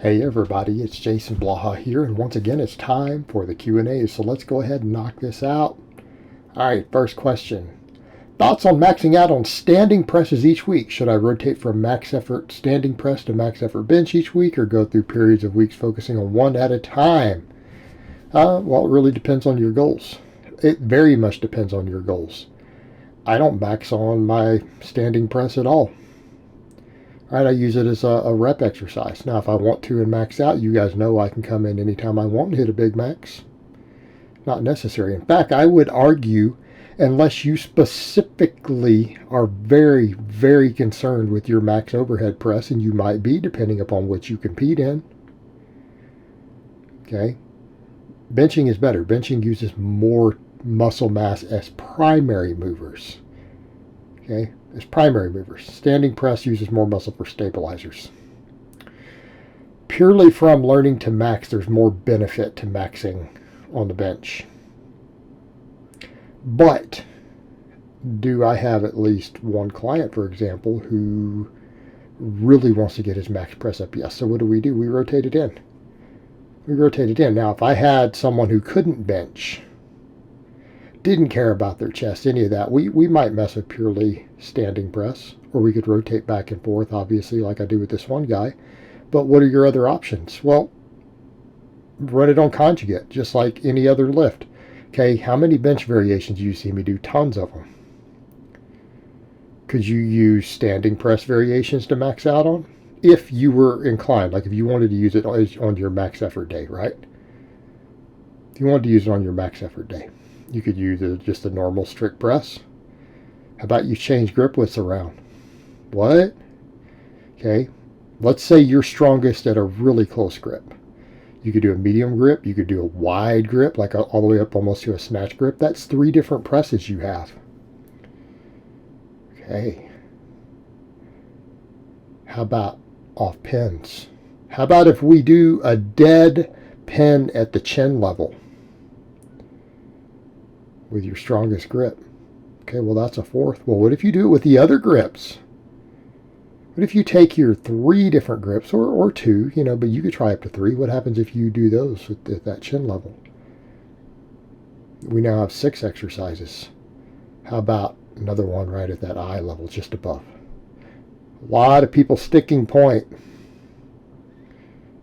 Hey everybody, it's Jason Blaha here, and once again it's time for the Q&As, so let's go ahead and knock this out. Alright, first question. Thoughts on maxing out on standing presses each week? Should I rotate from max effort standing press to max effort bench each week, or go through periods of weeks focusing on one at a time? Well, it really depends on your goals. It very much depends on your goals. I don't max on my standing press at all. Right, I use it as a rep exercise. Now, if I want to and max out, you guys know I can come in anytime I want and hit a big max. Not necessary. In fact, I would argue, unless you specifically are very, very concerned with your max overhead press, and you might be, depending upon what you compete in. Okay. Benching is better. Benching uses more muscle mass as primary movers. Okay. As primary movers. Standing press uses more muscle for stabilizers. Purely from learning to max, there's more benefit to maxing on the bench. But do I have at least one client, for example, who really wants to get his max press up? Yes. So what do? We rotate it in. Now, if I had someone who couldn't bench, didn't care about their chest, any of that, we might mess with purely standing press, or we could rotate back and forth, obviously, like I do with this one guy. But what are your other options? Well, run it on conjugate, just like any other lift. Okay, how many bench variations do you see me do? Tons of them. Could you use standing press variations to max out on? If you were inclined, like if you wanted to use it on your max effort day, right? If you wanted to use it on your max effort day, you could use just a normal strict press. How about you change grip widths around? What? Okay, let's say you're strongest at a really close grip. You could do a medium grip. You could do a wide grip, like all the way up almost to a snatch grip. That's 3 different presses you have. Okay. How about off pins? How about if we do a dead pin at the chin level with your strongest grip? Okay, well, that's a 4th. Well, what if you do it with the other grips? What if you take your 3 different grips, or 2, but you could try up to 3. What happens if you do those at that chin level? We now have 6 exercises. How about another one right at that eye level, just above? A lot of people sticking point.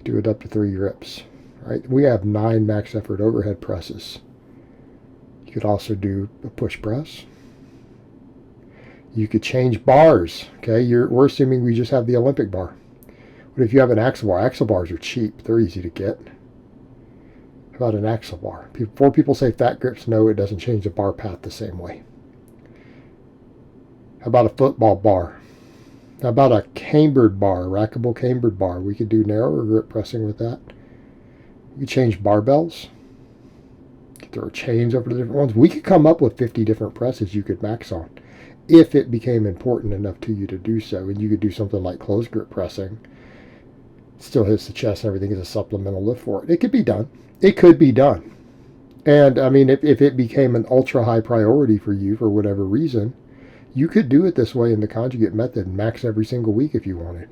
Do it up to 3 grips. Right? We have 9 max effort overhead presses. You could also do a push press. You could change bars. Okay, we're assuming we just have the Olympic bar. What if you have an axle bar? Axle bars are cheap. They're easy to get. How about an axle bar? Before people say fat grips, no, it doesn't change the bar path the same way. How about a football bar? How about a cambered bar, rackable cambered bar? We could do narrower grip pressing with that. We could change barbells. Throw chains over the different ones. We could come up with 50 different presses you could max on, if it became important enough to you to do so. And you could do something like closed grip pressing. Still hits the chest and everything is a supplemental lift for it. It could be done. It could be done. And I mean, if it became an ultra high priority for you for whatever reason, you could do it this way in the conjugate method and max every single week if you wanted.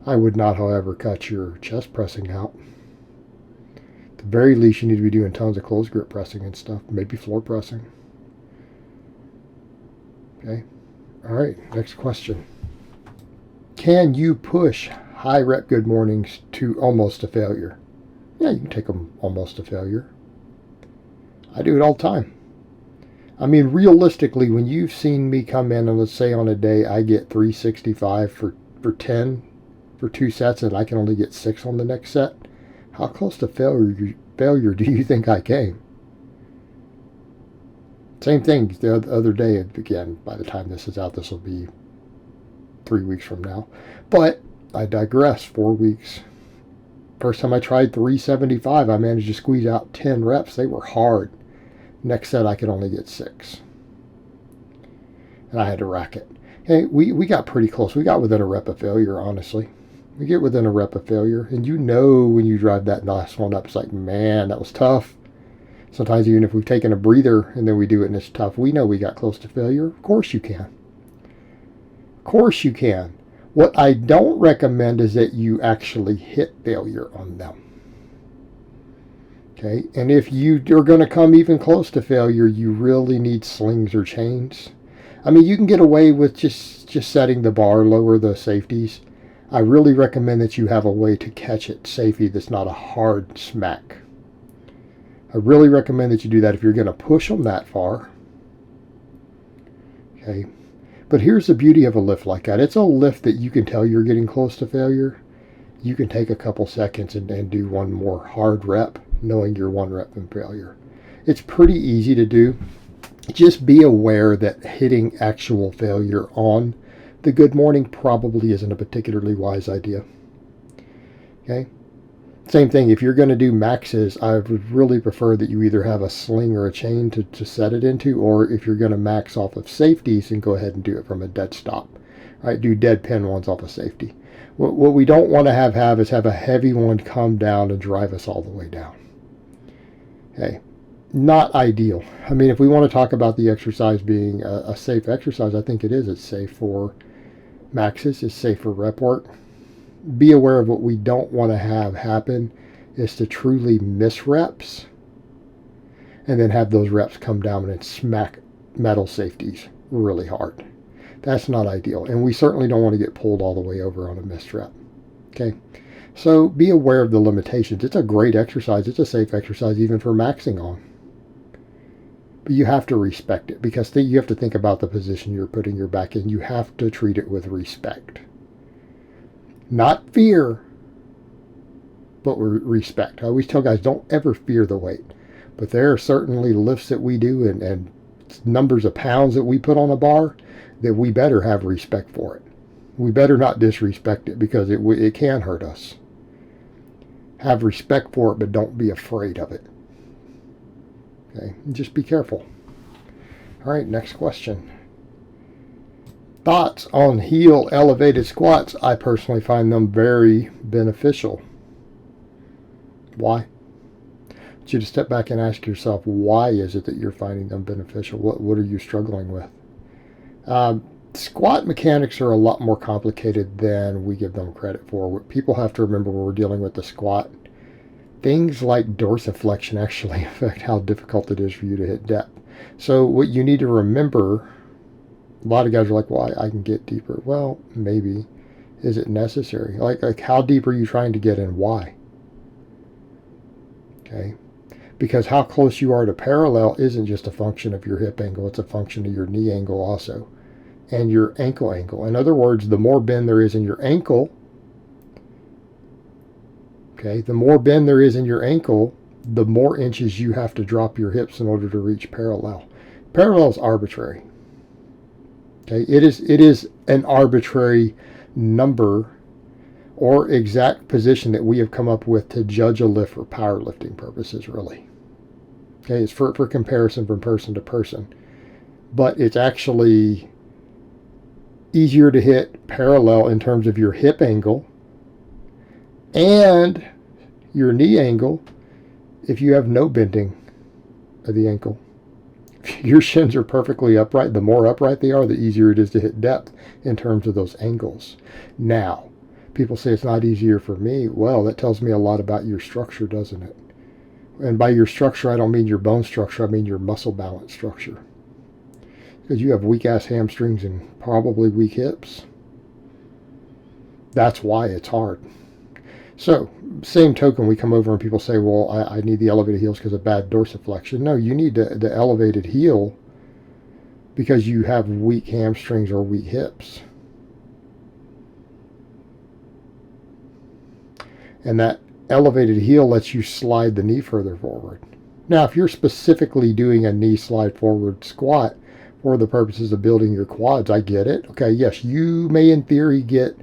I would not, however, cut your chest pressing out. At the very least, you need to be doing tons of closed grip pressing and stuff. Maybe floor pressing. Okay. All right. Next question. Can you push high rep good mornings to almost to failure? Yeah, you can take them almost to failure. I do it all the time. I mean, realistically, when you've seen me come in and let's say on a day I get 365 for 10 for 2 sets and I can only get 6 on the next set, how close to failure do you think I came? Same thing the other day. Again, by the time this is out, this will be 3 weeks from now. But I digress. 4 weeks. First time I tried 375, I managed to squeeze out 10 reps. They were hard. Next set, I could only get 6. And I had to rack it. Hey, we got pretty close. We got within a rep of failure, honestly. We get within a rep of failure. And you know when you drive that last one up, it's like, man, that was tough. Sometimes even if we've taken a breather and then we do it and it's tough, we know we got close to failure. Of course you can. Of course you can. What I don't recommend is that you actually hit failure on them. Okay, and if you are going to come even close to failure, you really need slings or chains. I mean, you can get away with just setting the bar, lower the safeties. I really recommend that you have a way to catch it safely that's not a hard smack. I really recommend that you do that if you're going to push them that far. Okay, but here's the beauty of a lift like that. It's a lift that you can tell you're getting close to failure. You can take a couple seconds and do one more hard rep, knowing you're one rep from failure. It's pretty easy to do. Just be aware that hitting actual failure on the good morning probably isn't a particularly wise idea. Okay? Same thing, if you're going to do maxes, I would really prefer that you either have a sling or a chain to set it into, or if you're going to max off of safeties, then go ahead and do it from a dead stop. Right? Do dead pin ones off of safety. What we don't want to have is have a heavy one come down and drive us all the way down. Okay, not ideal. I mean, if we want to talk about the exercise being a safe exercise, I think it is. It's safe for maxes. It's safe for rep work. Be aware of what we don't want to have happen is to truly miss reps and then have those reps come down and smack metal safeties really hard. That's not ideal, and we certainly don't want to get pulled all the way over on a missed rep. Okay, so be aware of the limitations. It's a great exercise. It's a safe exercise even for maxing on. But you have to respect it, because you have to think about the position you're putting your back in. You have to treat it with respect. Not fear, but respect. I always tell guys, don't ever fear the weight. But there are certainly lifts that we do and numbers of pounds that we put on a bar that we better have respect for it. We better not disrespect it, because it can hurt us. Have respect for it, but don't be afraid of it. Okay, just be careful. All right, next question. Thoughts on heel elevated squats? I personally find them very beneficial. Why? I want you to step back and ask yourself, why is it that you're finding them beneficial? What are you struggling with? Squat mechanics are a lot more complicated than we give them credit for. What people have to remember when we're dealing with the squat, things like dorsiflexion actually affect how difficult it is for you to hit depth. So what you need to remember, a lot of guys are like, well, I can get deeper. Well, maybe. Is it necessary? Like how deep are you trying to get and why? Okay. Because how close you are to parallel isn't just a function of your hip angle, it's a function of your knee angle also, and your ankle angle. In other words, the more bend there is in your ankle, okay, the more bend there is in your ankle, the more inches you have to drop your hips in order to reach parallel. Parallel is arbitrary. Okay, it is an arbitrary number or exact position that we have come up with to judge a lift for powerlifting purposes, really. Okay, it's for comparison from person to person. But it's actually easier to hit parallel in terms of your hip angle and your knee angle if you have no bending of the ankle. If your shins are perfectly upright, the more upright they are, the easier it is to hit depth in terms of those angles. Now, people say it's not easier for me. Well, that tells me a lot about your structure, doesn't it? And by your structure, I don't mean your bone structure, I mean your muscle balance structure. Because you have weak-ass hamstrings and probably weak hips. That's why it's hard. So, same token, we come over and people say, well, I need the elevated heels because of bad dorsiflexion. No, you need the elevated heel because you have weak hamstrings or weak hips. And that elevated heel lets you slide the knee further forward. Now, if you're specifically doing a knee slide forward squat for the purposes of building your quads, I get it. Okay, yes, you may in theory get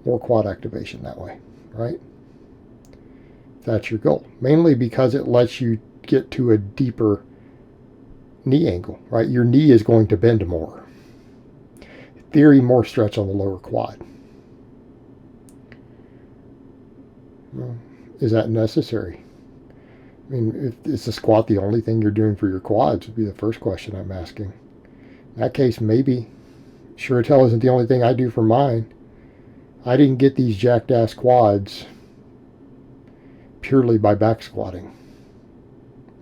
more quad activation that way, right? That's your goal. Mainly because it lets you get to a deeper knee angle, right? Your knee is going to bend more. In theory, more stretch on the lower quad. Well, is that necessary? I mean, is the squat the only thing you're doing for your quads would be the first question I'm asking. In that case, maybe. Sure as hell isn't the only thing I do for mine. I didn't get these jacked ass quads purely by back squatting.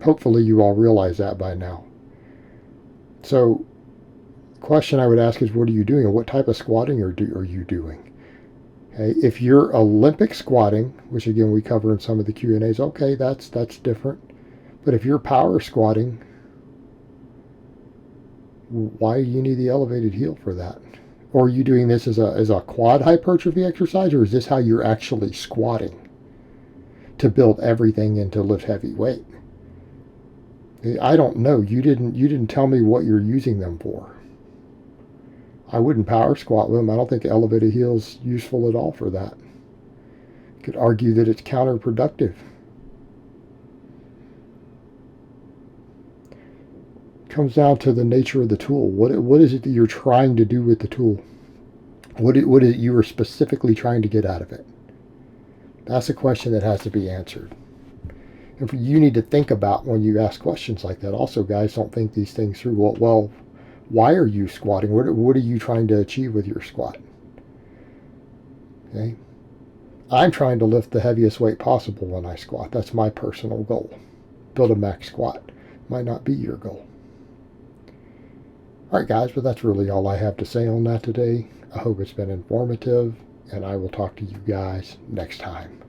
Hopefully you all realize that by now. So, the question I would ask is, what are you doing, and what type of squatting are you doing? Okay, if you're Olympic squatting, which again we cover in some of the Q&As, okay, that's different. But if you're power squatting, why do you need the elevated heel for that? Or are you doing this as a quad hypertrophy exercise, or is this how you're actually squatting to build everything and to lift heavy weight? I don't know. You didn't tell me what you're using them for. I wouldn't power squat with them. I don't think elevated heel's useful at all for that. You could argue that it's counterproductive. It comes down to the nature of the tool. What is it that you're trying to do with the tool? What is it you are specifically trying to get out of it? That's a question that has to be answered. And you need to think about when you ask questions like that. Also, guys, don't think these things through. Well, why are you squatting? What are you trying to achieve with your squat? Okay, I'm trying to lift the heaviest weight possible when I squat. That's my personal goal. Build a max squat. Might not be your goal. All right, guys, but that's really all I have to say on that today. I hope it's been informative, and I will talk to you guys next time.